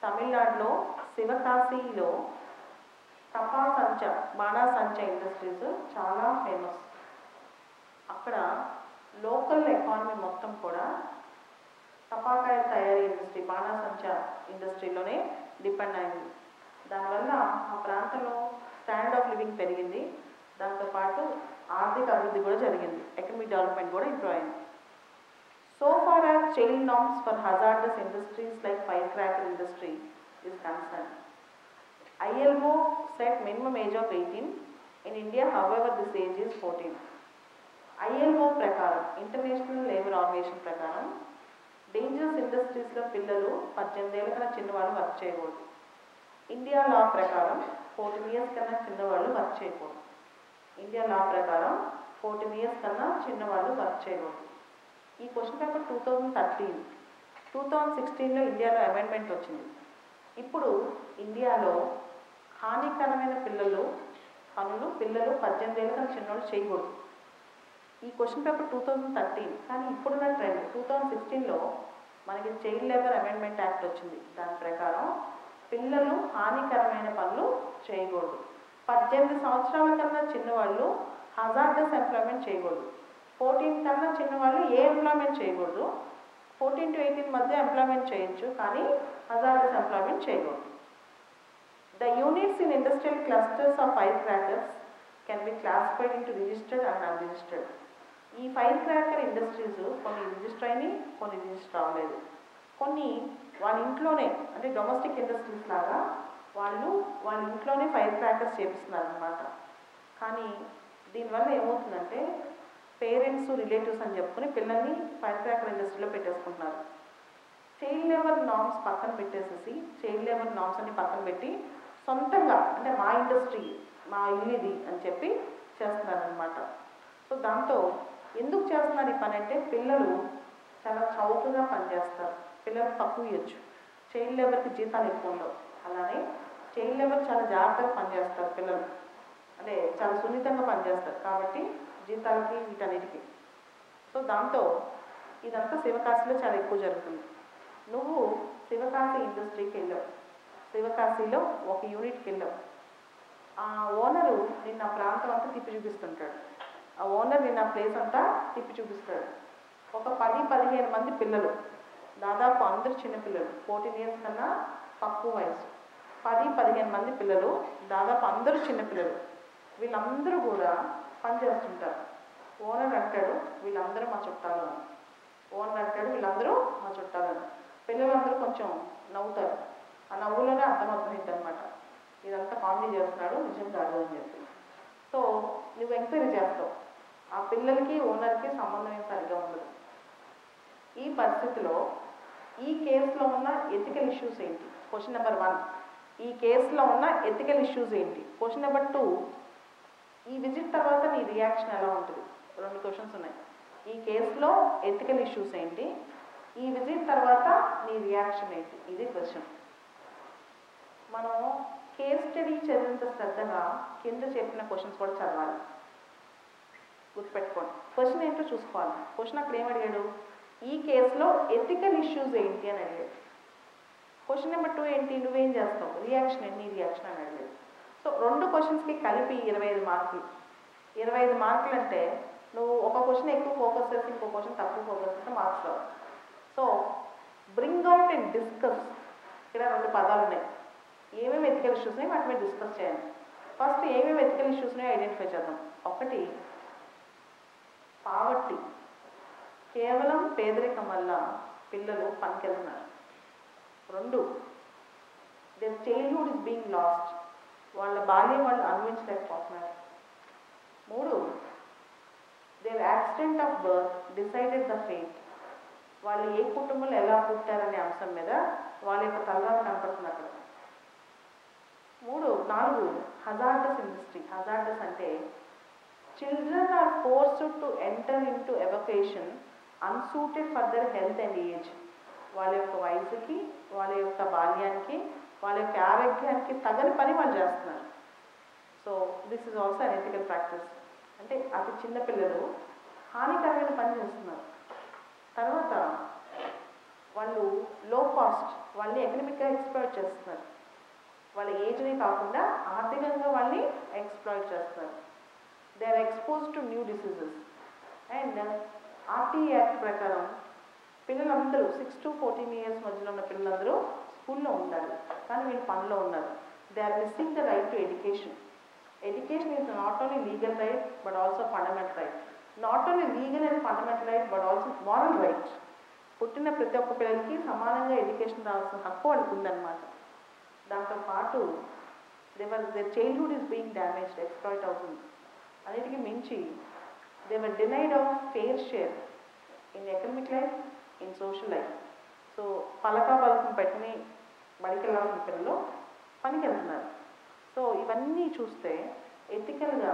తమిళనాడులో శివకాశిలో తపాసంచ బాణాసంచ ఇండస్ట్రీస్ చాలా ఫేమస్. అక్కడ లోకల్ ఎకానమీ మొత్తం కూడా టపాకాయ తయారీ ఇండస్ట్రీ, బాణాసంచ ఇండస్ట్రీలోనే డిపెండ్ అయింది. దానివల్ల ఆ ప్రాంతంలో స్టాండర్డ్ ఆఫ్ లివింగ్ పెరిగింది. దాంతోపాటు ఆర్థిక అభివృద్ధి కూడా జరిగింది, ఎకనమిక్ డెవలప్మెంట్ కూడా ఇంప్రూవ్ అయింది. So far as child norms for hazardous industries like fire cracker industry is concerned, ILO set minimum age of 18. In India, however, this age is 14. ILO ప్రకారం, international labour organisation ప్రకారం, dangerous ఇండస్ట్రీస్లో పిల్లలు 18 ఏళ్ళ కన్నా చిన్నవాళ్ళు work చేయకూడదు. India లా ప్రకారం 14 years కన్నా చిన్నవాళ్ళు వర్క్ చేయకూడదు. ఇండియా లా ప్రకారం 14 years కన్నా చిన్నవాళ్ళు వర్క్ చేయకూడదు. ఈ క్వశ్చన్ పేపర్ 2013, 2016లో ఇండియాలో అమెండ్మెంట్ వచ్చింది. ఇప్పుడు ఇండియాలో హానికరమైన పనులు పిల్లలు 18 ఏళ్ళ కన్నా చిన్నవాళ్ళు చేయకూడదు. ఈ క్వశ్చన్ పేపర్ 2013, కానీ ఇప్పుడున్న ట్రెండ్ 2016లో మనకి చైల్డ్ లేబర్ అమెండ్మెంట్ యాక్ట్ వచ్చింది. దాని ప్రకారం పిల్లలు హానికరమైన పనులు చేయకూడదు. 18 సంవత్సరాల కన్నా చిన్నవాళ్ళు హజార్డస్ ఎంప్లాయ్మెంట్ చేయకూడదు. 14 కన్నా చిన్నవాళ్ళు ఏ ఎంప్లాయ్మెంట్ చేయకూడదు. 14 to 18 మధ్య ఎంప్లాయ్మెంట్ చేయొచ్చు, కానీ హజార్డస్ ఎంప్లాయ్మెంట్ చేయకూడదు. The units in industrial clusters of firecrackers can be classified into registered and unregistered. ఈ ఫైర్ క్రాకర్ ఇండస్ట్రీస్ కొన్ని రిజిస్టర్ అయినాయి, కొన్ని రిజిస్టర్ అవ్వలేదు. కొన్ని వాళ్ళ ఇంట్లోనే, అంటే డొమెస్టిక్ ఇండస్ట్రీస్ లాగా వాళ్ళ ఇంట్లోనే ఫైర్ క్రాకర్స్ చేపిస్తున్నారు అన్నమాట. కానీ దీనివల్ల ఏమవుతుందంటే పేరెంట్స్, రిలేటివ్స్ అని చెప్పుకుని పిల్లల్ని ఫైర్ క్రాకర్ ఇండస్ట్రీలో పెట్టేసుకుంటున్నారు. చైల్డ్ లేబర్ నార్మ్స్ పక్కన పెట్టేసేసి, చైల్డ్ లేబర్ నార్మ్స్ అన్ని పక్కన పెట్టి సొంతంగా, అంటే మా ఇండస్ట్రీ, మా ఇల్లు ఇది అని చెప్పి చేస్తున్నారనమాట. సో దాంతో ఎందుకు చేస్తున్నారు ఈ పని అంటే, పిల్లలు చాలా చౌకగా పనిచేస్తారు, పిల్లలకు తక్కువ ఇవ్వచ్చు. చైల్డ్ లేబర్కి జీతాలు ఎక్కువ ఉండవు. అలానే చైల్డ్ లేబర్ చాలా జాగ్రత్తగా పనిచేస్తారు పిల్లలు, అంటే చాలా సున్నితంగా పనిచేస్తారు కాబట్టి జీతాలకి వీటన్నిటికీ. సో దాంతో ఇదంతా శివకాశిలో చాలా ఎక్కువ జరుగుతుంది. నువ్వు శివకాశి ఇండస్ట్రీకి వెళ్ళావు, శివకాశిలో ఒక యూనిట్కి వెళ్ళావు. ఆ ఓనరు నిన్న ప్రాంతం అంతా తిప్పి చూపిస్తుంటాడు. ఆ ఓనర్ నిన్న ప్లేస్ అంతా తిప్పి చూపిస్తాడు. ఒక 10-15 మంది పిల్లలు, దాదాపు అందరూ చిన్నపిల్లలు, 14 years కన్నా తక్కువ వయసు. 10-15 మంది పిల్లలు, దాదాపు అందరూ చిన్నపిల్లలు. వీళ్ళందరూ కూడా పనిచేస్తుంటారు. ఓనర్ అంటాడు వీళ్ళందరూ మా చుట్టాలు, ఓనర్ అంటాడు వీళ్ళందరూ మా చుట్టాలని. పిల్లలందరూ కొంచెం నవ్వుతారు. ఆ నవ్వులోనే అర్థమవుతుంది అనమాట, ఇదంతా కామెడీ చేస్తున్నాడు, నిజం కాదు అని చెప్పి. సో నువ్వు ఎంక్వైరీ చేస్తావు, ఆ పిల్లలకి ఓనర్కి సంబంధం ఏం సరిగ్గా ఉండదు. ఈ పరిస్థితిలో ఈ కేసులో ఉన్న ఎథికల్ ఇష్యూస్ ఏంటి? క్వశ్చన్ నెంబర్ 1, ఈ కేసులో ఉన్న ఎథికల్ ఇష్యూస్ ఏంటి? క్వశ్చన్ నెంబర్ 2, ఈ విజిట్ తర్వాత నీ రియాక్షన్ ఎలా ఉంటుంది? 2 క్వశ్చన్స్ ఉన్నాయి. ఈ కేసులో ఎథికల్ ఇష్యూస్ ఏంటి, ఈ విజిట్ తర్వాత నీ రియాక్షన్ ఏంటి? ఇది క్వశ్చన్. మనం కేస్ స్టడీ చదివినంత శ్రద్ధగా కింద చెప్పిన క్వశ్చన్స్ కూడా చదవాలి, గుర్తుపెట్టుకోండి. క్వశ్చన్ ఏంటో చూసుకోవాలి. క్వశ్చన్ అక్కడ ఏమడిగాడు? ఈ కేసులో ఎథికల్ ఇష్యూస్ ఏంటి అని అడిగాడు. క్వశ్చన్ నెంబర్ 2 ఏంటి? నువ్వేం చేస్తావు, రియాక్షన్ ఏంటి, నీ రియాక్షన్ అని అడిగాడు. సో 2 క్వశ్చన్స్కి కలిపి 25 మార్కులు. 25 మార్కులు అంటే నువ్వు ఒక క్వశ్చన్ ఎక్కువ ఫోకస్ చేసి ఇంకో క్వశ్చన్ తక్కువ ఫోకస్ చేస్తే marks Rao. So bring out and discuss. ఇక్కడ 2 పదాలు ఉన్నాయి. ఏమేమి ఎథికల్ ఇష్యూస్ ఉన్నాయి వాటి మీద డిస్కస్ చేయాలి. ఫస్ట్ ఏమేమి ఎథికల్ ఇష్యూస్ ఉన్నాయో ఐడెంటిఫై చేద్దాం. 1, పావర్టీ, కేవలం పేదరికం వల్ల పిల్లలు పనికెళ్తున్నారు. 2, their childhood is being lost, వాళ్ళ బాల్యం వాళ్ళు అనుభవించలేకపోతున్నారు. 3, their accident of birth decided the fate, వాళ్ళు ఏ కుటుంబంలో ఎలా పుట్టారనే అంశం మీద వాళ్ళ యొక్క తలరాత కనపడుతుంది అక్కడ. 4, హజార్డస్ ఇండస్ట్రీ. హజార్డస్ అంటే children are forced to enter into avocation unsuited for their health and age. వాళ్ళ యొక్క వయసుకి, వాళ్ళ యొక్క బాల్యానికి, వాళ్ళ యొక్క ఆరోగ్యానికి తగని పని వాళ్ళు చేస్తున్నారు. So this is also an ethical practice. అంటే అతి చిన్నపిల్లలు హానికరమైన పని చేస్తున్నారు. తర్వాత వాళ్ళు లో కాస్ట్, వాళ్ళని ఎకనమిక్గా ఎక్స్‌ప్లాయిట్ చేస్తున్నారు. వాళ్ళ ఏజ్‌ని కాకుండా ఆర్థికంగా వాళ్ళని ఎక్స్‌ప్లాయిట్ చేస్తున్నారు. They are exposed to new diseases. And RTE act ప్రకారం పిల్లలందరూ 6 to 14 ఇయర్స్ మధ్యలో ఉన్న పిల్లలందరూ స్కూల్లో ఉండాలి, కానీ వీళ్ళు పనిలో ఉన్నారు. They are missing the right to education. Education is not only legal right but also fundamental right. Not only legal and fundamental right but also moral right. పుట్టిన ప్రతి ఒక్క పిల్లలకి సమానంగా ఎడ్యుకేషన్ రావాల్సిన హక్కు వాళ్ళకు ఉందన్నమాట. దాంతో పాటు their childhood is being damaged, exploit అవుతుంది. అన్నిటికీ మించి they were denied of fair share in economic life, in social life. So పలకం పెట్టుకుని బడికి వెళ్ళాల్సిన పిల్లలు పనికి వెళ్తున్నారు. సో ఇవన్నీ చూస్తే ఎథికల్గా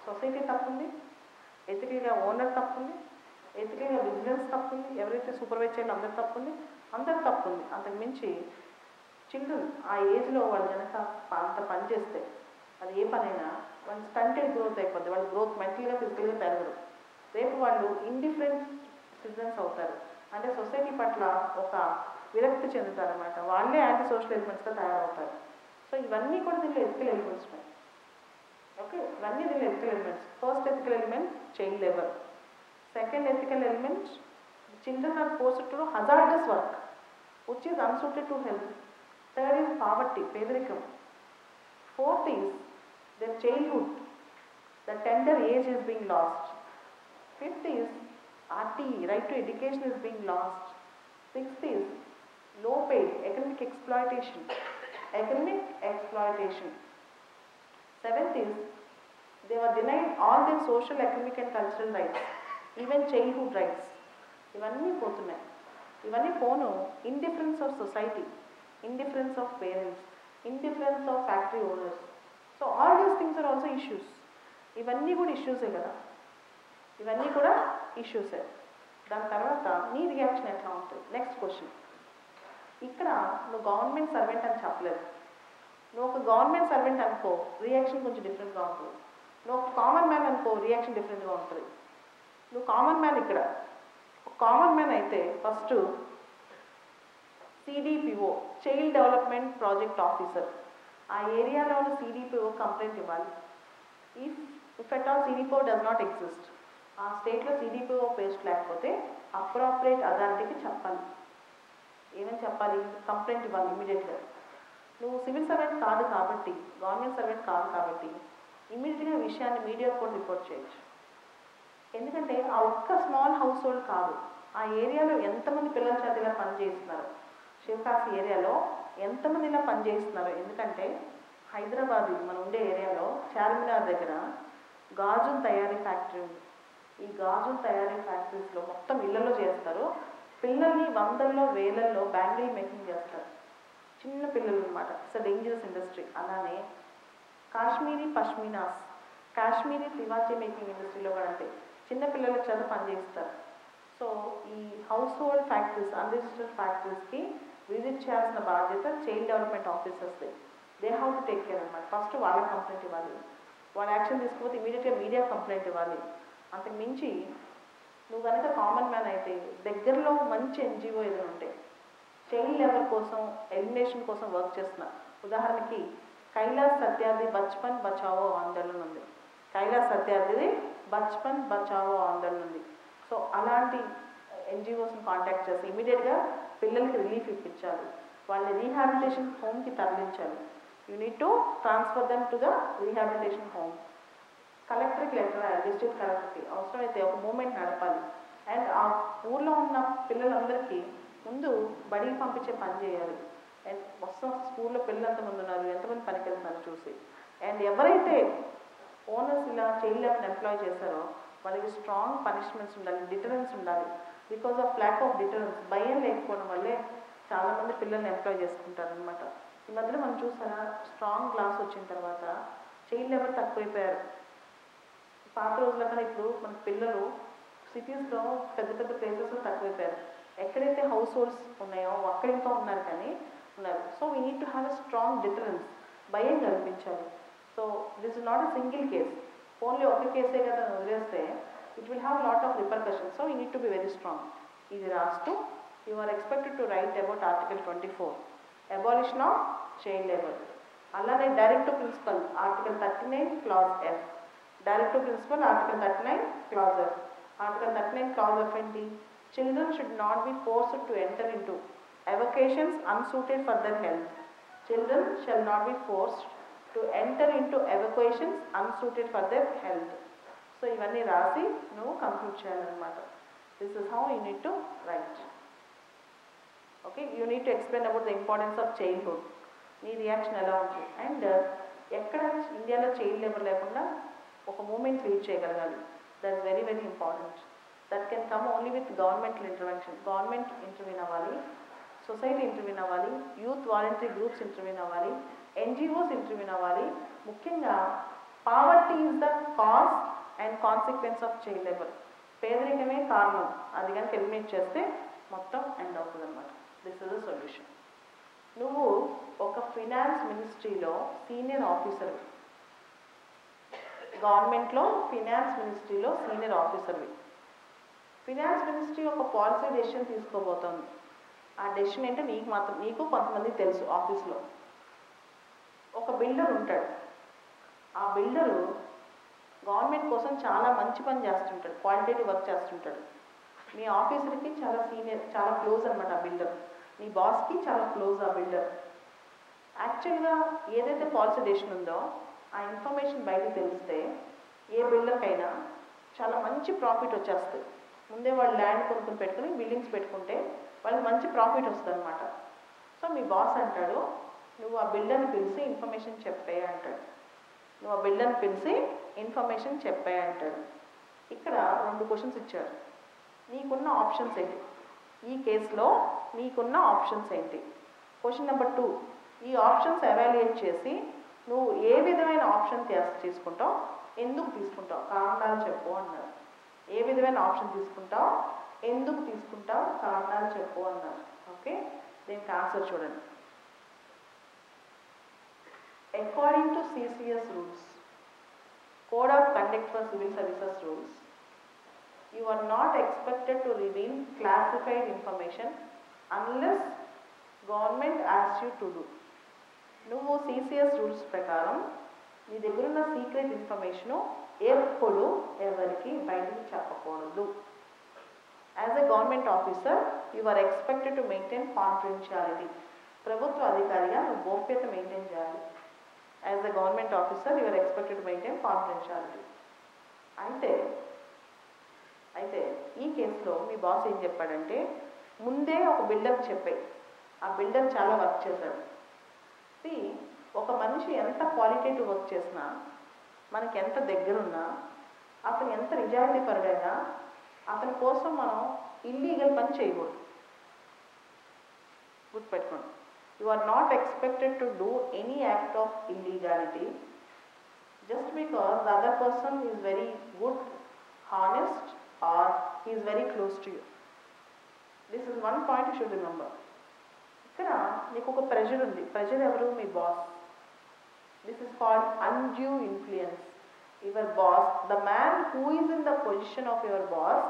సొసైటీ తప్పుంది, ఎథికల్గా ఓనర్ తప్పుంది, ఎథికల్గా బిజినెస్ తప్పుంది, ఎవరైతే సూపర్వైజ్ చేయాలో అందరు తప్పుంది, అందరు తప్పుంది. అంతకు మించి చిల్డ్రన్ ఆ ఏజ్లో వాళ్ళు కనుక అంత పని చేస్తే అది ఏ పనైనా వాళ్ళు స్టంటెడ్ గ్రోత్ అయిపోద్ది. వాళ్ళు గ్రోత్ మెంటల్గా ఫిజికల్గా పెరగరు. రేపు వాళ్ళు ఇండిఫరెంట్ సిటిజన్స్ అవుతారు. అంటే సొసైటీ పట్ల ఒక విరక్తి చెందుతారనమాట. వాళ్ళే యాంటీ సోషల్ ఎలిమెంట్స్గా తయారవుతారు. సో ఇవన్నీ కూడా దీంట్లో ఎథికల్ ఎలిమెంట్స్ ఉన్నాయి. ఓకే, ఇవన్నీ దీంట్లో ethical elements. First ethical element child labour. Second ethical element children are forced to do hazardous work which is unsuited to health. Third is poverty, పేదరికం. Fourth is their childhood, the tender age is being lost. Fifth is RTE, right to education, is being lost. Sixth is low paid economic exploitation. Seventh is they were denied all their social, economic and cultural rights, even childhood rights. ఇవన్నీ పోతున్నాయి. ఇవన్నీ పోను indifference of society, indifference of parents, indifference of factory owners. So all these things are also issues. ఇవన్నీ కూడా ఇష్యూసే కదా, ఇవన్నీ కూడా ఇష్యూసే. దాని తర్వాత నీ రియాక్షన్ ఎట్లా ఉంటుంది? Next question. ఇక్కడ నువ్వు గవర్నమెంట్ సర్వెంట్ అని చెప్పలేదు. నువ్వు ఒక గవర్నమెంట్ సర్వెంట్ అనుకో, రియాక్షన్ కొంచెం డిఫరెంట్గా ఉంటుంది. నువ్వు ఒక కామన్ మ్యాన్ అనుకో, రియాక్షన్ డిఫరెంట్గా ఉంటుంది. నువ్వు కామన్ మ్యాన్, ఇక్కడ కామన్ మ్యాన్ అయితే first CDPO, child development project officer, ఆ ఏరియాలో ఉన్న సిడిపిఓ కంప్లైంట్ ఇవ్వాలి. If at all CDPO does not exist, ఆ స్టేట్లో సిడిపిఓ పేస్ట్ లేకపోతే అప్రాపరేట్ అథారిటీకి చెప్పాలి. ఏమని చెప్పాలి? కంప్లైంట్ ఇవ్వాలి ఇమీడియట్గా. నువ్వు సివిల్ సర్వెంట్ కాదు కాబట్టి, గవర్నమెంట్ సర్వెంట్ కాదు కాబట్టి ఇమీడియట్గా విషయాన్ని మీడియాకు కూడా రిపోర్ట్ చేయొచ్చు. ఎందుకంటే ఆ ఒక్క స్మాల్ హౌస్ హోల్డ్ కాదు, ఆ ఏరియాలో ఎంతమంది పిల్లల చేత ఇలా పనిచేస్తున్నారు, శివకాశి ఏరియాలో ఎంతమంది ఇలా పనిచేస్తున్నారు. ఎందుకంటే హైదరాబాద్ మనం ఉండే ఏరియాలో చార్మినార్ దగ్గర గాజుల తయారీ ఫ్యాక్టరీ ఉంది. ఈ గాజుల తయారీ ఫ్యాక్టరీస్లో మొత్తం ఇళ్లలో చేస్తారు. పిల్లల్ని వందల్లో వేలల్లో బ్యాంగిల్ మేకింగ్ చేస్తారు, చిన్న పిల్లలు అనమాట. It's a dangerous industry. అలానే కాశ్మీరీ పష్మీనాస్, కాశ్మీరీ తివాచీ మేకింగ్ ఇండస్ట్రీలో కూడా అంటే చిన్న పిల్లల చేత పనిచేస్తారు. సో ఈ హౌస్ హోల్డ్ ఫ్యాక్టరీస్, అన్రిజిస్టర్డ్ ఫ్యాక్టరీస్కి విజిట్ చేయాల్సిన బాధ్యత చైల్డ్ డెవలప్మెంట్ ఆఫీసర్స్ది. They have to take care అనమాట. ఫస్ట్ వాళ్ళ కంప్లైంట్ ఇవ్వాలి, వాళ్ళ యాక్షన్ తీసుకోకపోతే ఇమీడియట్గా మీడియా కంప్లైంట్ ఇవ్వాలి. అంతకు మించి నువ్వు కనుక కామన్ మ్యాన్ అయితే దగ్గరలో మంచి ఎన్జిఓ ఏదైనా ఉంటే చైల్డ్ లేబర్ కోసం, ఎలిమినేషన్ కోసం వర్క్ చేస్తున్నా, ఉదాహరణకి కైలాస్ సత్యార్థి బచ్పన్ బచావో ఆందోళన ఉంది. కైలాస్ సత్యార్థిది బచ్పన్ బచావో ఆందోళన ఉంది. సో అలాంటి ఎన్జిఓస్ని కాంటాక్ట్ చేసి ఇమీడియట్గా పిల్లలకి రిలీఫ్ ఇప్పించాలి, వాళ్ళని రీహాబిలిటేషన్ హోమ్కి తరలించాలి. You need to transfer them to the rehabilitation home. కలెక్టర్కి లెటర్ రాయాలి, డిస్ట్రిక్ట్ కలెక్టర్కి. అవసరమైతే ఒక మూమెంట్ నడపాలి. అండ్ ఆ ఊర్లో ఉన్న పిల్లలందరికీ ముందు బడికి పంపించే పని చేయాలి. అండ్ మొత్తం స్కూల్లో పిల్లలు ఎంతమంది ఉన్నారు, ఎంతమంది పనికి వెళ్తున్నారు చూసి. అండ్ ఎవరైతే ఓనర్స్ ఇలా చైల్డ్ లేబర్ని ఎంప్లాయ్ చేశారో వాళ్ళకి స్ట్రాంగ్ పనిష్మెంట్స్ ఉండాలి, డిటరెన్స్ ఉండాలి. Because of lack of deterrence, భయం లేకపోవడం వల్లే చాలామంది పిల్లల్ని ఎంప్లాయ్ చేసుకుంటారు అనమాట. ఈ మధ్యలో మనం చూసారా, స్ట్రాంగ్ క్లాస్ వచ్చిన తర్వాత చైల్డ్ లేబర్ తక్కువైపోయారు. పాత రోజుల కన్నా ఇప్పుడు మన పిల్లలు సిటీస్లో పెద్ద పెద్ద ప్లేసెస్లో తక్కువైపోయారు. ఎక్కడైతే హౌస్ హోల్డ్స్ ఉన్నాయో అక్కడ ఇంకా ఉన్నారు కానీ ఉన్నారు. So we need to have a strong deterrence, భయం కల్పించాలి. So this is not a single case, only ఒక కేసే కదా వదిలేస్తే it will have lot of repercussions. So we need to be very strong. ఇది రాస్తూ you are expected to write about Article 24, abolition of child labor. అలానే direct to principle article 39 clause F. Direct to principle article 39 clause F. Article 39 clause F ఏంటి? Children should not be forced to enter into avocations unsuited for their health. Children shall not be forced to enter into avocations unsuited for their health. So ఇవన్నీ రాసి నువ్వు conclude చేయాలన్నమాట. This is how you need to write. Okay, you need to explain about the importance of childhood. నీ reaction ఎలా ఉంటుంది and ఎక్కడ ఇండియాలో child labour లేకుండా ఒక మూమెంట్ లీడ్ చేయగలగాలి. That is very very important. That can come only with governmental intervention. Government intervene అవ్వాలి, society intervene అవ్వాలి, యూత్ వాలంటరీ గ్రూప్స్ ఇంటర్వ్యూన్ అవ్వాలి, ఎన్జిఓస్ ఇంటర్వ్యూన్ అవ్వాలి. ముఖ్యంగా poverty is the cause and consequence of child labour. పేదరికమే కారణం. అది కనుక eliminate చేస్తే మొత్తం ఎండ్ అవుతుంది అన్నమాట. This is the solution. నువ్వు ఒక ఫినాన్స్ మినిస్ట్రీలో సీనియర్ ఆఫీసర్వి, గవర్నమెంట్లో ఫినాన్స్ మినిస్ట్రీలో సీనియర్ ఆఫీసర్వి. ఫినాన్స్ మినిస్ట్రీ ఒక పాలసీ డెసిషన్ తీసుకోబోతోంది. ఆ డెసిషన్ ఏంటో నీకు కొంతమంది తెలుసు. ఆఫీస్లో ఒక బిల్డర్ ఉంటాడు. ఆ బిల్డరు గవర్నమెంట్ కోసం చాలా మంచి పని చేస్తుంటాడు, క్వాలిటేటివ్ వర్క్ చేస్తుంటాడు. మీ ఆఫీసర్కి చాలా సీనియర్, చాలా క్లోజ్ అనమాట ఆ బిల్డర్. నీ బాస్కి చాలా క్లోజ్ ఆ బిల్డర్. యాక్చువల్గా ఏదైతే పాలసీ డెసిషన్ ఉందో ఆ ఇన్ఫర్మేషన్ బయటకు తెలిస్తే ఏ బిల్డర్కైనా చాలా మంచి ప్రాఫిట్ వచ్చేస్తుంది. ముందే వాళ్ళు ల్యాండ్ కొనుక్కొని పెట్టుకుని బిల్డింగ్స్ పెట్టుకుంటే వాళ్ళకి మంచి ప్రాఫిట్ వస్తుంది అనమాట. సో మీ బాస్ అంటాడు, నువ్వు ఆ బిల్డర్ని పిలిచి ఇన్ఫర్మేషన్ చెప్పే అంటాడు. నువ్వు ఆ బిల్డర్ని పిలిచి ఇన్ఫర్మేషన్ చెప్పే అంటాడు. ఇక్కడ 2 క్వశ్చన్స్ ఇచ్చారు. నీకున్న ఆప్షన్స్ ఏంటి? ఈ కేసులో నీకున్న ఆప్షన్స్ ఏంటి? క్వశ్చన్ నెంబర్ 2, ఈ ఆప్షన్స్ ఎవాల్యుయేట్ చేసి నువ్వు ఏ విధమైన ఆప్షన్ తీసుకుంటావు, ఎందుకు తీసుకుంటావు, కారణాలు చెప్పు అన్నారు. ఏ విధమైన ఆప్షన్ తీసుకుంటావు, ఎందుకు తీసుకుంటావు, కారణాలు చెప్పు అన్నారు. ఓకే, దీనికి ఆన్సర్ చూడండి. According to CCS rules, code of conduct for civil services rules, you are not expected to reveal classified information unless government asks you to do. నువ్వు సిసిఎస్ రూల్స్ ప్రకారం నీ దగ్గర ఉన్న సీక్రెట్ ఇన్ఫర్మేషను ఎప్పుడు ఎవరికి బయటికి చెప్పకూడదు. As a government officer you are expected to maintain confidentiality. ప్రభుత్వ అధికారిగా నువ్వు గోప్యత మెయింటైన్ చేయాలి. As a government officer you are expected to maintain confidentiality. అయితే ఈ కేసులో మీ బాస్ ఏం చెప్పాడంటే, ముందే ఒక బిల్డర్కి చెప్పాయి. ఆ బిల్డర్ చాలా వర్క్ చేశాడు. ఒక మనిషి ఎంత క్వాలిటేటివ్ వర్క్ చేసినా, మనకి ఎంత దగ్గరున్నా, అతను ఎంత నిజాయితీ పరుడైనా అతని కోసం మనం ఇల్లీగల్ పని చేయకూడదు. గుర్తుపెట్టుకోండి. You are not expected to do any act of illegality just because the other person is very good, honest or he is very close to you. This is one point you should remember. ఇక్కడ నీకు ఒక pressure ఉంది. Pressure ఎవరు? మీ boss. This is called undue influence. Your boss, the man who is in the position of your boss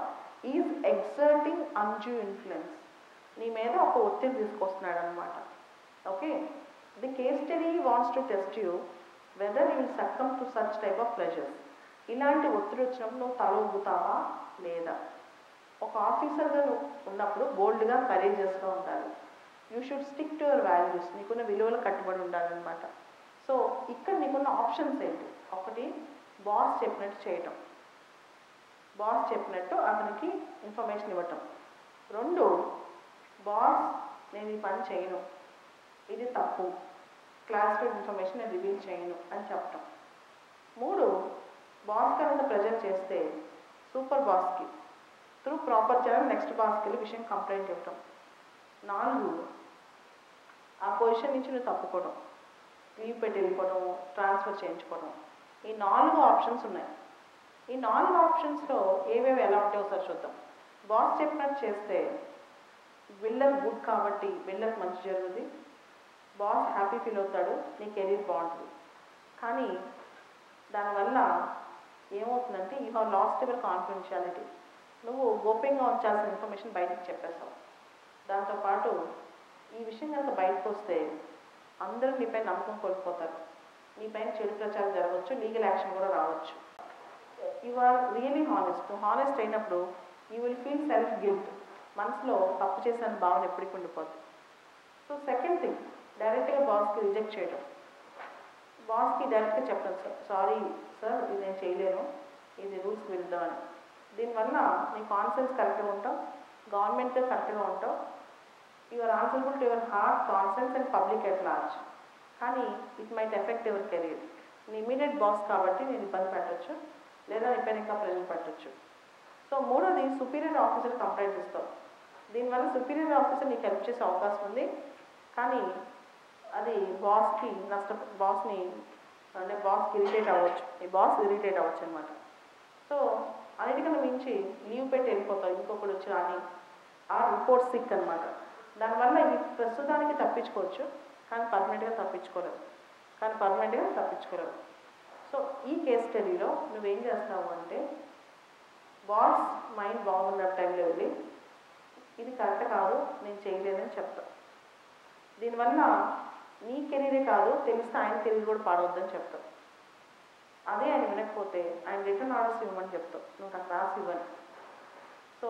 is exerting undue influence. నీ మీద ఒక ఒత్తిడి తీసుకొస్తున్నాడు అనమాట. Okay, the case study wants to test you whether you will succumb to such type of pressures. ఇలాంటి ఒత్తిడి వచ్చినప్పుడు నువ్వు తల ఊగుతావా లేదా? ఒక ఆఫీసర్గా నువ్వు ఉన్నప్పుడు బోల్డ్గా, కరేజియస్గా ఉండాలి. You should stick to your values. నీకున్న విలువలు కట్టుబడి ఉండాలన్నమాట. సో ఇక్కడ నీకున్న ఆప్షన్స్ ఏంటి? ఒకటి, బాస్ చెప్పినట్టు చేయటం, బాస్ చెప్పినట్టు అతనికి ఇన్ఫర్మేషన్ ఇవ్వటం. 2, బాస్ నేను ఈ పని చేయను, ఇది తప్పు, క్లాసిఫైడ్ ఇన్ఫర్మేషన్ నేను రివీల్ చేయను అని చెప్పటం. 3, బాస్ కనుక ప్రెజర్ చేస్తే సూపర్ బాస్కి త్రూ ప్రాపర్ ఛానల్ నెక్స్ట్ బాస్కి వెళ్ళి విషయం కంప్లైంట్ ఇవ్వటం. 4, ఆ పొజిషన్ నుంచి నువ్వు తప్పుకోవడం, లీవ్ పెట్టి వెళ్ళిపోవడం, ట్రాన్స్ఫర్ చేయించుకోవడం. ఈ 4 ఆప్షన్స్ ఉన్నాయి. ఈ 4 ఆప్షన్స్లో ఏవేవి ఎలా ఉంటాయో ఒకసారి చూద్దాం. బాస్ చెప్పినట్టు చేస్తే బిల్డర్ గుడ్ కాబట్టి బిల్డర్కి మంచి జరుగుతుంది, బాస్ హ్యాపీ ఫీల్ అవుతాడు, నీ కెరీర్ బాగుంటుంది. కానీ దానివల్ల ఏమవుతుందంటే you have lost your confidentiality. నువ్వు గోప్యంగా ఉంచాల్సిన ఇన్ఫర్మేషన్ బయటకు చెప్పేస్తావు. దాంతోపాటు ఈ విషయం కనుక బయటకు వస్తే అందరూ నీపై నమ్మకం కోల్పోతారు, నీపైన చెడు ప్రచారం జరగవచ్చు, లీగల్ యాక్షన్ కూడా రావచ్చు. You are really honest. Honest అయినప్పుడు you will feel self guilt. మనసులో తప్పు చేసిన భావన ఎప్పటికీ ఉండిపోతుంది. సో సెకండ్ థింగ్, డైరెక్ట్గా బాస్కి రిజెక్ట్ చేయడం. బాస్కి డైరెక్ట్గా చెప్పడం, సారీ సార్ ఇది నేను చేయలేను, ఇది రూల్స్కి విరుద్ధం అని. దీనివల్ల నీ కాన్ఫిడెన్స్ కరెక్ట్గా ఉంటావు, గవర్నమెంట్గా కరెక్ట్గా ఉంటావు, you're answerable to your heart, confidence and public at large. కానీ it might affect your career. నీ ఇమీడియట్ బాస్ కాబట్టి నేను ఇబ్బంది పెట్టచ్చు, లేదా నీ పైన ఇంకా ప్రెజర్ పెట్టచ్చు. సో మూడోది, సుపీరియర్ ఆఫీసర్ కంప్లైంట్ ఇస్తావు. దీనివల్ల సుపీరియర్ ఆఫీసర్ నీకు హెల్ప్ చేసే అవకాశం ఉంది, కానీ అది బాస్ని అంటే బాస్కి ఇరిటేట్ అవ్వచ్చు, ఈ బాస్ ఇరిటేట్ అవ్వచ్చు అనమాట. సో అన్నిటికన్నా మించి లీవ్ పెట్టి వెళ్ళిపోతావు ఇంకొకటి వచ్చి అని, ఆ రిపోర్ట్ సిక్ అనమాట. దానివల్ల ఈ ప్రస్తుతానికి తప్పించుకోవచ్చు, కానీ పర్మనెంట్గా తప్పించుకోలేవు. సో ఈ కేస్ స్టడీలో నువ్వేం చేస్తావు అంటే, బాస్ మైండ్ బాగున్న టైంలో వెళ్ళి ఇది కరెక్ట్ కాదు, నేను చేయలేదని చెప్తాను. దీనివల్ల నీ కెరీరే కాదు, తెలిస్తే ఆయన కెరీర్ కూడా పాడవద్దని చెప్తావు. అదే ఆయన వినకపోతే ఆయన రిటర్న్ ఆర్డర్స్ ఇవ్వమని చెప్తావు, నువ్వు నాకు రాసి ఇవ్వని. సో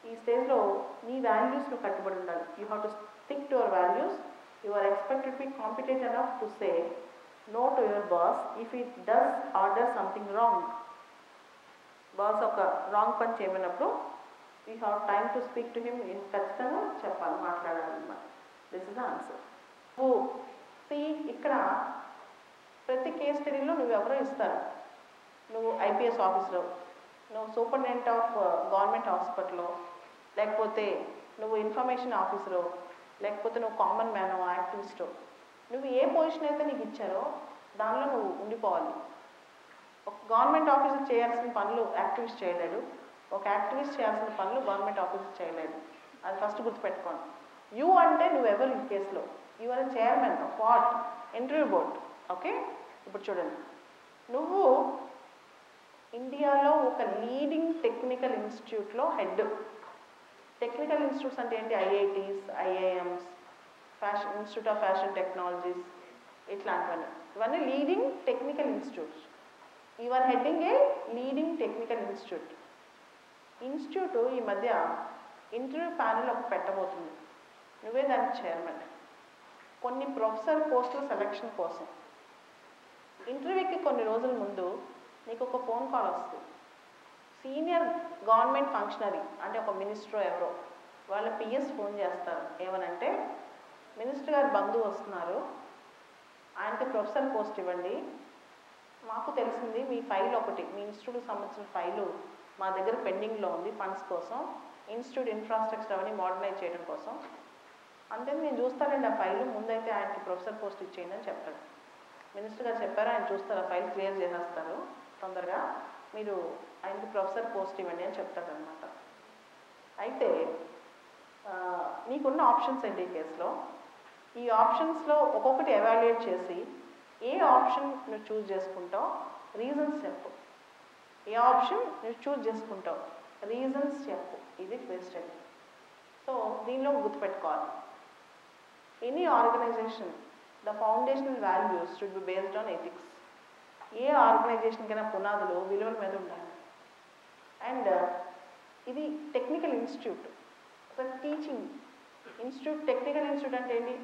ఈ స్టేజ్లో నీ వాల్యూస్ నువ్వు కట్టుబడి ఉండాలి. You have to stick to your values. You are expected to be competent enough to say no to your boss if it does order something wrong. Boss ఒక రాంగ్ పని చేయమన్నప్పుడు you have time to speak to him. ఖచ్చితంగా చెప్పాలి, మాట్లాడాలన్నమాట. This is the answer. నువ్వు ఇక్కడ ప్రతి case స్టడీలో నువ్వెవరో ఇస్తారు. నువ్వు ఐపీఎస్ ఆఫీసర్, నువ్వు సూపరింటెండెంట్ ఆఫ్ గవర్నమెంట్ హాస్పిటల్లో, లేకపోతే నువ్వు ఇన్ఫర్మేషన్ ఆఫీసరు, లేకపోతే నువ్వు కామన్ మ్యానో యాక్టివిస్టో, నువ్వు ఏ పొజిషన్ అయితే నీకు ఇచ్చారో దానిలో నువ్వు ఉండిపోవాలి. ఒక గవర్నమెంట్ ఆఫీసర్ చేయాల్సిన పనులు యాక్టివిస్ట్ చేయలేడు, ఒక యాక్టివిస్ట్ చేయాల్సిన పనులు గవర్నమెంట్ ఆఫీసర్ చేయలేడు. అది ఫస్ట్ గుర్తుపెట్టుకోండి. యూ అంటే నువ్వెవరు ఈ కేసులో? You are chairman of what? Interview board. Okay, ఇప్పుడు చూడండి, నువ్వు ఇండియాలో ఒక లీడింగ్ టెక్నికల్ ఇన్స్టిట్యూట్లో హెడ్. టెక్నికల్ ఇన్స్టిట్యూట్స్ అంటే ఏంటి? IITs, IIMs, institute of fashion technologies, ఇట్లాంటివన్నీ. ఇవన్నీ leading technical institutes. You are heading a leading technical institute ఈ మధ్య ఇంటర్వ్యూ ప్యానెల్ ఒక పెట్టబోతుంది, నువ్వే దానికి చైర్మన్. కొన్ని ప్రొఫెసర్ పోస్టుల సెలక్షన్ కోసం ఇంటర్వ్యూకి కొన్ని రోజుల ముందు నీకు ఒక ఫోన్ కాల్ వస్తుంది. సీనియర్ గవర్నమెంట్ ఫంక్షనరీ అంటే ఒక మినిస్టర్ ఎవరో వాళ్ళ పిఎస్ ఫోన్ చేస్తారు. ఏమనంటే, మినిస్టర్ గారు బంధువు వస్తున్నారు, ఆయనకి ప్రొఫెసర్ పోస్ట్ ఇవ్వండి. మాకు తెలిసింది మీ ఫైల్ ఒకటి, మీ ఇన్స్టిట్యూట్కి సంబంధించిన ఫైలు మా దగ్గర పెండింగ్లో ఉంది ఫండ్స్ కోసం, ఇన్స్టిట్యూట్ ఇన్ఫ్రాస్ట్రక్చర్ అవన్నీ మోడర్నైజ్ చేయడం కోసం. అంతే, నేను చూస్తానండి ఆ ఫైలు, ముందైతే ఆయనకి ప్రొఫెసర్ పోస్ట్ ఇచ్చేయండి అని చెప్తాడు. మినిస్టర్ గారు చెప్పారు, ఆయన చూస్తారు, ఆ ఫైల్ క్లియర్ చేసేస్తారు తొందరగా, మీరు ఆయనకి ప్రొఫెసర్ పోస్ట్ ఇవ్వండి అని చెప్తాడనమాట. అయితే నీకున్న ఆప్షన్స్ ఏంటి ఈ కేసులో? ఈ ఆప్షన్స్లో ఒక్కొక్కటి ఎవాల్యుయేట్ చేసి ఏ ఆప్షన్ నువ్వు చూస్ చేసుకుంటావు, రీజన్స్ చెప్పు. ఏ ఆప్షన్ నువ్వు చూస్ చేసుకుంటావు, రీజన్స్ చెప్పు. ఇది క్వశ్చన్. సో దీనిలో గుర్తుపెట్టుకోవాలి, any organisation the foundational values should be based on ethics. ఏ ఆర్గనైజేషన్ కైనా పునాదులు విలువల మీద ఉండాలి. అండ్ ఇది టెక్నికల్ ఇన్స్టిట్యూట్, ఒక టీచింగ్ ఇన్స్టిట్యూట్. టెక్నికల్ ఇన్స్టిట్యూట్ అంటే ఏంటి?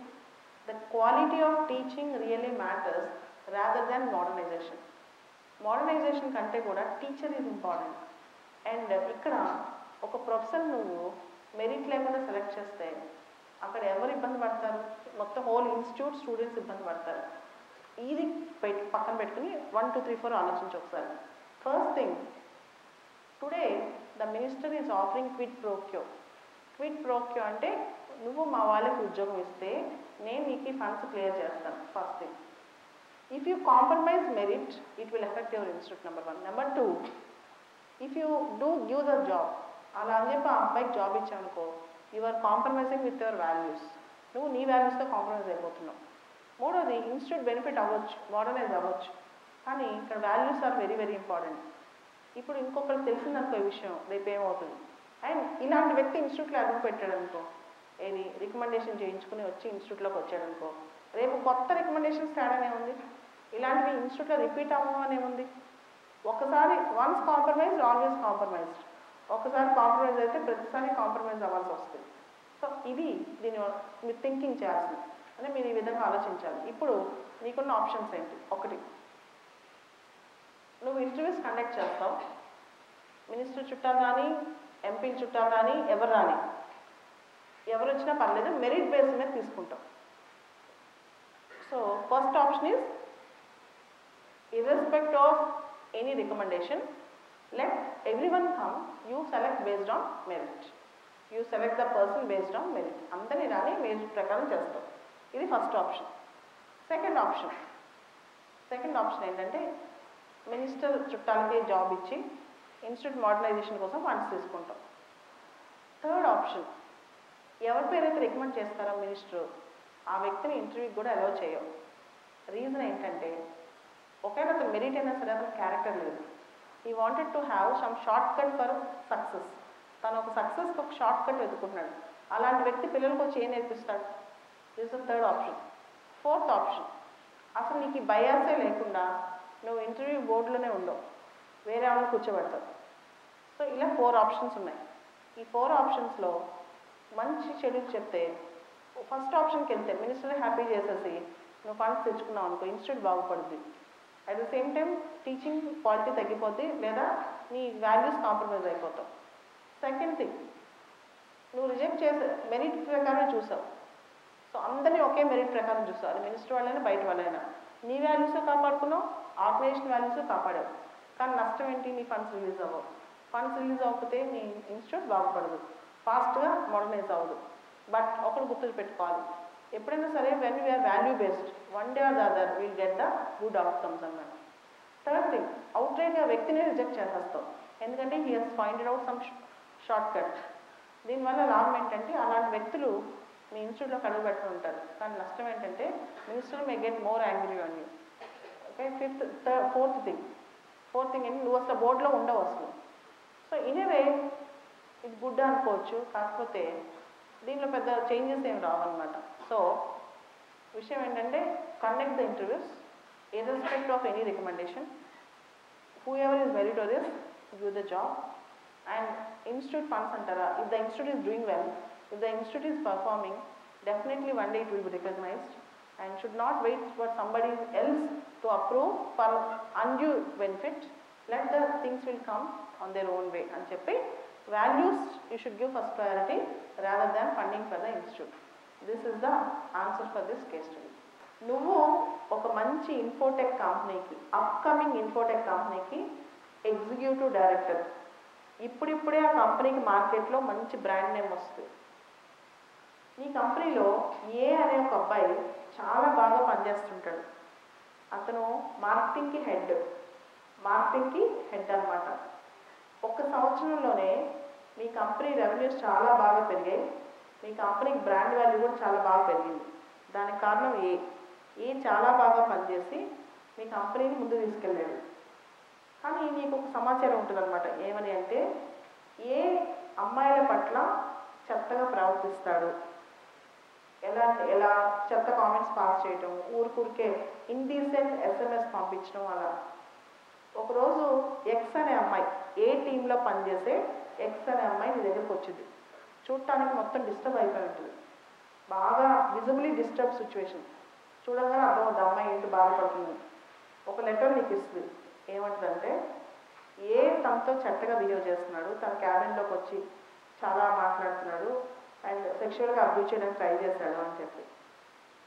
The quality of teaching really matters rather than modernisation. Modernisation కంటే కూడా టీచర్ ఈజ్ ఇంపార్టెంట్. అండ్ ఇక్కడ ఒక ప్రొఫెసర్ నువ్వు మెరిట్ లేకుండా సెలెక్ట్ చేస్తే అక్కడ ఎవరు ఇబ్బంది పడతారు? మొత్తం హోల్ ఇన్స్టిట్యూట్ స్టూడెంట్స్ ఇబ్బంది పడతారు. ఇది పక్కన పెట్టుకుని 1, 2, 3, 4 ఆలోచించి ఒకసారి. First thing, today the minister is offering quid pro quo. Quid pro quo అంటే నువ్వు మా వాళ్ళకి ఉద్యోగం ఇస్తే నేను నీకు ఫండ్స్ క్లియర్ చేస్తాను. First thing, if you compromise merit it will affect your institute. Number 1. Number 2, if you do give the job, అలా అని చెప్పి ఆ అబ్బాయికి జాబ్ ఇచ్చావనుకో, you are compromising with your values. నువ్వు నీ వాల్యూస్తో కాంప్రమైజ్ అయిపోతున్నావు. మూడోది, ఇన్స్టిట్యూట్ బెనిఫిట్ అవ్వచ్చు, మోడర్నైజ్ అవ్వచ్చు, కానీ ఇక్కడ values are very very important. ఇప్పుడు ఇంకొకరికి తెలిసిందనుకో ఈ విషయం, రేపు ఏమవుతుంది? అండ్ ఇలాంటి వ్యక్తి ఇన్స్టిట్యూట్లో అడుగు పెట్టాడు అనుకో, ఏది రికమెండేషన్ చేయించుకుని వచ్చి ఇన్స్టిట్యూట్లోకి వచ్చాడు అనుకో, రేపు కొత్త రికమెండేషన్ స్టార్ట్ అనేముంది, ఇలాంటివి ఇన్స్టిట్యూట్లో రిపీట్ అవ్వడం అనేముంది. ఒకసారి వన్స్ కాంప్రమైజ్డ్ ఆల్వేస్ కాంప్రమైజ్డ్, ఒకసారి కాంప్రమైజ్ అయితే ప్రతిసారి కాంప్రమైజ్ అవ్వాల్సి వస్తుంది. సో ఇది దీని మీరు థింకింగ్ చేయాల్సింది, అంటే మీరు ఈ విధంగా ఆలోచించాలి. ఇప్పుడు నీకున్న ఆప్షన్స్ ఏంటి? ఒకటి, నువ్వు ఇంటర్వ్యూస్ కండక్ట్ చేస్తావు, మినిస్టర్ చుట్టాలు రాని, ఎంపీల చుట్టాలు రాని, ఎవరు రాని, ఎవరు వచ్చినా పర్లేదు, మెరిట్ బేస్ మీద తీసుకుంటాం. So first option is irrespective of any recommendation, let everyone come, you select based on merit, you select the person based on merit. అందరినీ రాని మెరిట్ ప్రకారం చేస్తాం. ఇది ఫస్ట్ ఆప్షన్. సెకండ్ ఆప్షన్ ఏంటంటే మినిస్టర్ చుట్టాలకి జాబ్ ఇచ్చి institute modernisation కోసం funds తీసుకుంటాం. Third option, ఎవరి పేరైతే రికమెండ్ చేస్తారో మినిస్టర్, ఆ వ్యక్తిని ఇంటర్వ్యూకి కూడా అలౌ చేయవు. రీజన్ ఏంటంటే ఒకవేళ అతను మెరిట్ అయినా సరే అతను క్యారెక్టర్ లేదు. ఈ wanted to have some short cut for success. తను ఒక సక్సెస్కి ఒక షార్ట్ కట్ వెతుకుంటున్నాడు. అలాంటి వ్యక్తి పిల్లలకు వచ్చి ఏం నేర్పిస్తాడు? This is third option. Fourth option, అసలు నీకు ఈ బయాసే లేకుండా నువ్వు ఇంటర్వ్యూ బోర్డులోనే ఉండవు, వేరే వాళ్ళని కూర్చోబెడతావు. సో ఇలా 4 ఆప్షన్స్ ఉన్నాయి. ఈ 4 ఆప్షన్స్లో మంచి చెడు చెప్తే ఫస్ట్ ఆప్షన్కి వెళ్తే మినిస్టర్ హ్యాపీ చేసేసి నువ్వు ఫండ్స్ తెచ్చుకున్నావు అనుకో, ఇన్స్టిట్యూట్ బాగుపడుద్ది. At the same time teaching quality తగ్గిపోద్ది, లేదా నీ వాల్యూస్ కాంప్రమైజ్ అయిపోతావు. సెకండ్ థింగ్, నువ్వు రిజెక్ట్ చేసే మెరిట్ ప్రకారం చూసావు. సో అందరినీ ఒకే మెరిట్ ప్రకారం చూస్తావు, అది మినిస్టర్ వాళ్ళైనా బయట వాళ్ళైనా. నీ వాల్యూస్ కాపాడుకున్నావు, ఆర్గనైజేషన్ వాల్యూస్ కాపాడావు. కానీ నష్టం ఏంటి? నీ ఫండ్స్ రిలీజ్ అవ్వవు. ఫండ్స్ రిలీజ్ అవ్వకపోతే నీ ఇన్స్టిట్యూట్ బాగుపడదు, ఫాస్ట్గా మోడర్నైజ్ అవ్వదు. బట్ ఒకరు గుర్తు పెట్టుకోవాలి, ఎప్పుడైనా సరే when we are value based, one day or the other will get the good outcomes అన్నమాట. థర్డ్ థింగ్, అవుట్రైట్గా వ్యక్తిని రిజెక్ట్ చేసేస్తాం, ఎందుకంటే he he's finded out some short cut. దీనివల్ల లాభం ఏంటంటే అలాంటి వ్యక్తులు మీ ఇన్స్టిట్యూట్లో కడుగు పెట్టుకుని ఉంటారు, కానీ నష్టం ఏంటంటే minister may get more angry on you. Okay, fourth thing ఏంటి, నువ్వు అసలు బోర్డులో ఉండవు అసలు. సో ఇన్ ఏ వే ఇది గుడ్ అనుకోవచ్చు, కాకపోతే దీనిలో పెద్ద చేంజెస్ ఏమి రావన్నమాట. సో విషయం ఏంటంటే conduct the interviews irrespective of any recommendation, whoever is meritorious give the job. And institute funds antara, if the institute is doing well, if the institute is performing, definitely one day it will be recognized, and should not wait for somebody else to approve for undue benefit. Let the things will come on their own way అని చెప్పి values you should give first priority rather than funding for the institute. This is the answer for this case study. నువ్వు ఒక మంచి Infotech కంపెనీకి, upcoming Infotech కంపెనీకి executive director, ఇప్పుడిప్పుడే ఆ కంపెనీకి మార్కెట్లో మంచి బ్రాండ్ నేమ్ వస్తుంది. నీ కంపెనీలో ఏ అనే ఒక అబ్బాయి చాలా బాగా పనిచేస్తుంటాడు. అతను మార్కెటింగ్కి హెడ్ అన్నమాట. 1 సంవత్సరంలోనే మీ కంపెనీ రెవెన్యూస్ చాలా బాగా పెరిగాయి, మీ కంపెనీకి బ్రాండ్ వాల్యూ కూడా చాలా బాగా పెరిగింది. దానికి కారణం ఏ చాలా బాగా పనిచేసి మీ కంపెనీని ముందు తీసుకెళ్ళాడు. కానీ నీకు ఒక సమాచారం ఉంటుంది అనమాట, ఏమని అంటే ఏ అమ్మాయిల పట్ల చెత్తగా ప్రవర్తిస్తాడు, ఎలా చెత్త కామెంట్స్ పాస్ చేయటం, ఊరికే ఇండీసెంట్ ఎస్ఎంఎస్ పంపించడం. అలా ఒకరోజు ఎక్స్ అనే అమ్మాయి, ఏ టీంలో పనిచేసే ఎక్స్ అనే అమ్మాయి నీ దగ్గరకు వచ్చింది. చూడటానికి మొత్తం డిస్టర్బ్ అయిపోయి ఉంటుంది, బాగా విజిబుల్లీ డిస్టర్బ్ సిచ్యువేషన్. చూడగానే అర్థమవుతుంది అమ్మాయి ఏంటి బాధపడుతుంది. ఒక లెటర్ నీకు ఇస్తుంది, ఏమంటుందంటే తనతో చెత్తగా బిహేవ్ చేస్తున్నాడు, తన క్యాబిన్లోకి వచ్చి చాలా మాట్లాడుతున్నాడు అండ్ సెక్షువల్గా అబ్యూజ్ చేయడానికి ట్రై చేశాడు అని చెప్పి.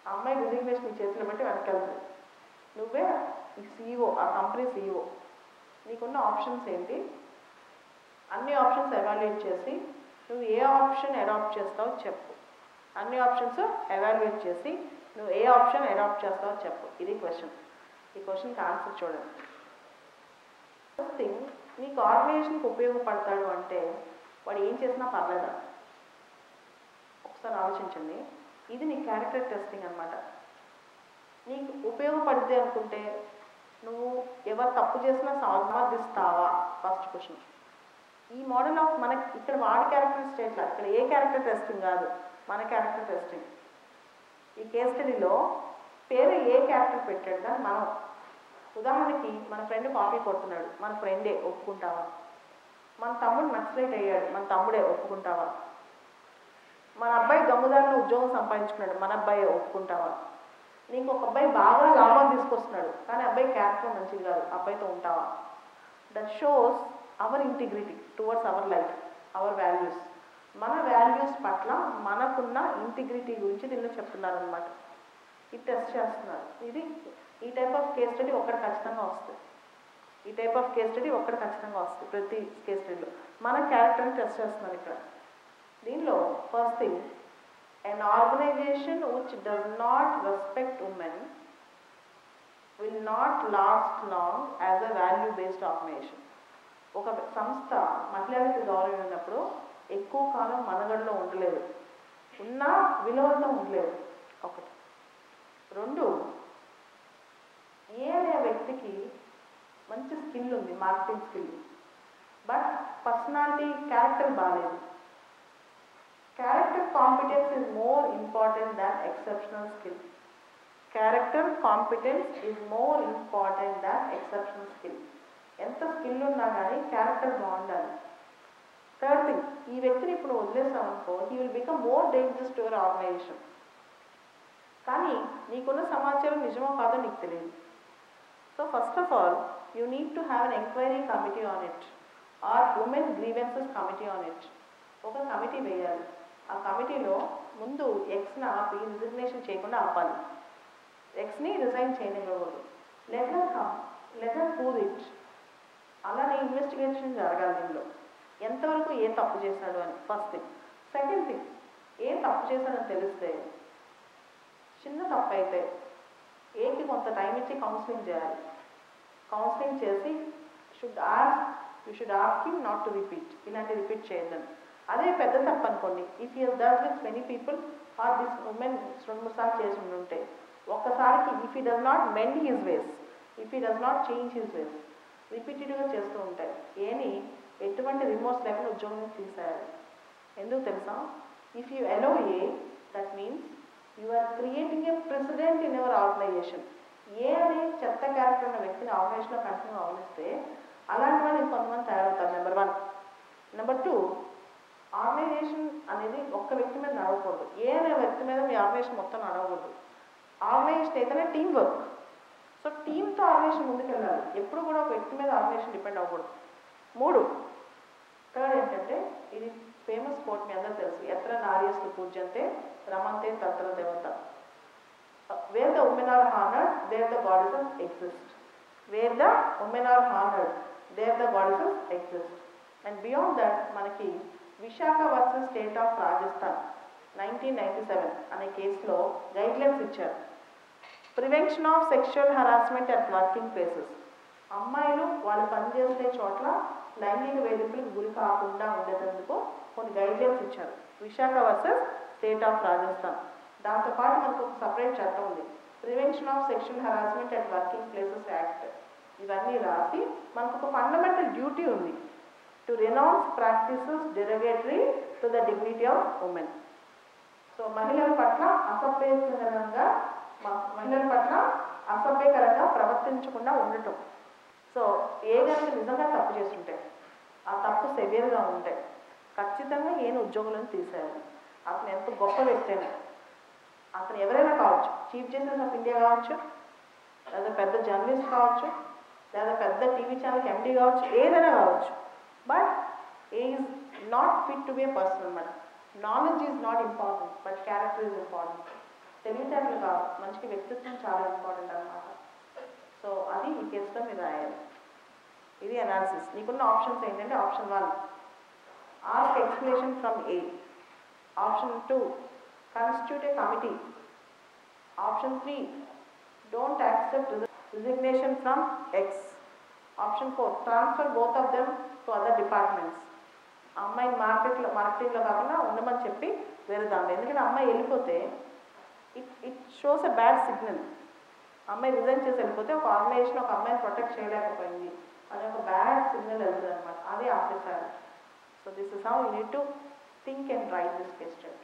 ఆ అమ్మాయి రిజిగ్నేషన్ నీ చేతిలో పెట్టి వెనకెళ్తుంది. నువ్వే ఈ సీఈఓ, ఆ కంపెనీ సీఈఓ. నీకున్న ఆప్షన్స్ ఏంటి? అన్ని ఆప్షన్స్ ఎవాల్యుయేట్ చేసి నువ్వు ఏ ఆప్షన్ అడాప్ట్ చేస్తావో చెప్పు. అన్ని ఆప్షన్స్ ఎవాల్యుయేట్ చేసి నువ్వు ఏ ఆప్షన్ అడాప్ట్ చేస్తావో చెప్పు. ఇది క్వశ్చన్. ఈ క్వశ్చన్కి ఆన్సర్ చూడండి. ఫస్ట్ థింగ్, నీకు ఆర్గనైజేషన్కి ఉపయోగపడతాడు అంటే వాడు ఏం చేసినా పర్లేదా? ఒకసారి ఆలోచించండి. ఇది నీ క్యారెక్టర్ టెస్టింగ్ అనమాట. నీకు ఉపయోగపడితే అనుకుంటే నువ్వు ఎవరు తప్పు చేసినా సమర్థిస్తావా? First question. ఈ మోడల్ ఆఫ్ మనకి ఇక్కడ వాడి క్యారెక్టర్ స్టేట్లా, ఇక్కడ ఏ క్యారెక్టర్ టెస్టింగ్ కాదు, మన క్యారెక్టర్ టెస్టింగ్. ఈ కేస్ స్టడీలో పేరు ఏ క్యారెక్టర్ పెట్టాడు కానీ మనం, ఉదాహరణకి మన ఫ్రెండ్ కాఫీ కొడుతున్నాడు, మన ఫ్రెండే ఒప్పుకుంటావా? మన తమ్ముడు నక్సలైట్ అయ్యాడు, మన తమ్ముడే ఒప్పుకుంటావా? మన అబ్బాయి దొంగదారిలో ఉద్యోగం సంపాదించుకున్నాడు, మన అబ్బాయి ఒప్పుకుంటావా? నీకు ఒక అబ్బాయి బాగా లాభం తీసుకొస్తున్నాడు కానీ అబ్బాయి క్యారెక్టర్ మంచిది కాదు, అబ్బాయితో ఉంటావా? That shows hour integrity towards our life, our values. మన వాల్యూస్ పట్ల మనకున్న ఇంటిగ్రిటీ గురించి దీనిలో చెప్తున్నారు అనమాట. ఇది టెస్ట్ చేస్తున్నారు. ఇది ఈ టైప్ ఆఫ్ కేస్ స్టడీ ఒక్కటి ఖచ్చితంగా వస్తుంది. ఈ టైప్ ఆఫ్ కేస్ స్టడీ ఒక్కటి ఖచ్చితంగా వస్తుంది ప్రతి కేస్ స్టడీలో. మన క్యారెక్టర్ని టెస్ట్ చేస్తున్నారు ఇక్కడ. దీనిలో first thing, an organization which does not respect women will not last long as a value based organization. ఒక సంస్థ మహిళలకు గౌరవం ఉన్నప్పుడు ఎక్కువ కాలం మనగడలో ఉండలేదు, ఉన్న విలువలతో ఉండలేదు. ఒకటి. రెండు, ఏ అనే వ్యక్తికి మంచి స్కిల్ ఉంది, marketing skill, but personality character బాగాలేదు. Character competence is more important than exceptional skill. Character competence is more important than exceptional skill. ఎంత స్కిల్ ఉన్నా కానీ క్యారెక్టర్ బాగుండాలి. థర్డ్ థింగ్, ఈ వ్యక్తిని ఇప్పుడు వదిలేసామనుకో, he will become more dangerous to your organisation. కానీ నీకున్న సమాచారం నిజమో కాదో నీకు తెలియదు. So first of all you need to have an enquiry committee on it or women grievances committee on it. ఒక కమిటీ వేయాలి. ఆ కమిటీలో ముందు ఎక్స్ని ఆపి రిజిగ్నేషన్ చేయకుండా ఆపాలి. ఎక్స్ని రిజైన్ చేయనివ్వకూడదు. Let prove it. అలానే ఇన్వెస్టిగేషన్ జరగాలి దీనిలో, ఎంతవరకు ఏ తప్పు చేశాడు అని. First thing. సెకండ్ థింగ్, ఏ తప్పు చేశాడని తెలిస్తే, చిన్న తప్పు అయితే ఏకి కొంత టైం ఇచ్చి కౌన్సిలింగ్ చేయాలి. కౌన్సిలింగ్ చేసి you should ask him not to repeat, ఇలాంటి రిపీట్ చేయొద్దని. అదే పెద్ద తప్పు అనుకోండి, if you does with many people or this women 2-3 సార్లు చేసి ఉంటే, ఒక్కసారికి if he does not mend his ways, if he does not change his ways, రిపీటెడ్గా చేస్తూ ఉంటాయి, ఏని ఎటువంటి రిమోర్స్ లేకుండా ఉద్యోగం తీసేయాలి. ఎందుకు తెలుసా? If you allow A, that means you are creating a precedent in your organisation. A అనే చెత్త క్యారెక్టర్ ఉన్న వ్యక్తిని ఆర్గనైజేషన్లో కంటిన్యూ అవనిస్తే అలాంటి వాళ్ళు ఇంకొంతమంది తయారవుతారు. నెంబర్ 1. నెంబర్ 2, ఆర్గనైజేషన్ అనేది ఒక్క వ్యక్తి మీద నడవకూడదు. ఏ అనే వ్యక్తి మీద మీ ఆర్గనైజేషన్ మొత్తం నడవకూడదు. ఆర్గనైజేషన్ అయితేనే టీమ్ వర్క్. సో టీమ్తో ఆర్గనైజేషన్ ముందుకెళ్ళాలి. ఎప్పుడు కూడా ఒక వ్యక్తి మీద ఆర్గనైజేషన్ డిపెండ్ అవ్వకూడదు. 3, థర్డ్ ఏంటంటే, ఇది ఫేమస్ కోట్ మీ అందరూ తెలుసు, ఎత్ర నార్యస్తు పూజ్యంతే రమంతే తత్ర దేవత. Where the women are honoured there the goddesses exist. Where the women are honoured there the goddesses exist. And beyond that మనకి Vishaka versus state of Rajasthan 1997 అనే కేసులో గైడ్లైన్స్ ఇచ్చారు. Prevention of sexual harassment at working places. అమ్మాయిలు వాళ్ళు పనిచేసే చోట్ల లైంగిక వేధింపులకు గురి కాకుండా ఉండేందుకు కొన్ని గైడ్లైన్స్ ఇచ్చారు. Visakha versus state of Rajasthan. దాంతోపాటు మనకు ఒక సపరేట్ చట్టం ఉంది, prevention of sexual harassment at working places act. ఇవన్నీ రాసి మనకు ఒక ఫండమెంటల్ డ్యూటీ ఉంది, to renounce practices derogatory to the dignity of women. So మహిళల పట్ల అసభ్యకరంగా ప్రవర్తించకుండా ఉండటం. సో ఏ కనుక నిజంగా తప్పు చేస్తుంటే, ఆ తప్పు సెవియర్గా ఉంటే ఖచ్చితంగా ఏను ఉద్యోగులను తీసేయాలి. అతను ఎంత గొప్ప వ్యక్తి అయినా, అతను ఎవరైనా కావచ్చు, చీఫ్ జస్టిస్ ఆఫ్ ఇండియా కావచ్చు, లేదా పెద్ద జర్నలిస్ట్ కావచ్చు, లేదా పెద్ద టీవీ ఛానల్కి ఎండీ కావచ్చు, ఏదైనా కావచ్చు. But he is not fit to be a person అన్నమాట. Knowledge is not important, but character is important. తెలివితేటలు కాదు, మంచి వ్యక్తిత్వం చాలా ఇంపార్టెంట్ అన్నమాట. సో అది ఈ కేసులో మీరు రాయాలి. ఇది అనాలిసిస్. నీకున్న ఆప్షన్స్ ఏంటంటే, option 1 ask explanation from A, option 2 constitute A committee, option 3 don't accept resignation from X, option 4 transfer both of them to other departments. అమ్మాయిని మార్కెటింగ్లో కాకుండా ఉండమని చెప్పి వేరే దాంట్లో. ఎందుకంటే అమ్మాయి వెళ్ళిపోతే it shows a bad signal. అమ్మాయి రిజైన్ చేసి వెళ్ళిపోతే ఒక ఆర్గనైజేషన్ ఒక అమ్మాయిని ప్రొటెక్ట్ చేయలేకపోయింది అనే ఒక బ్యాడ్ సిగ్నల్ వెళ్తుంది అనమాట. అది ఆపేసారు. So this is how you need to think and write this case study.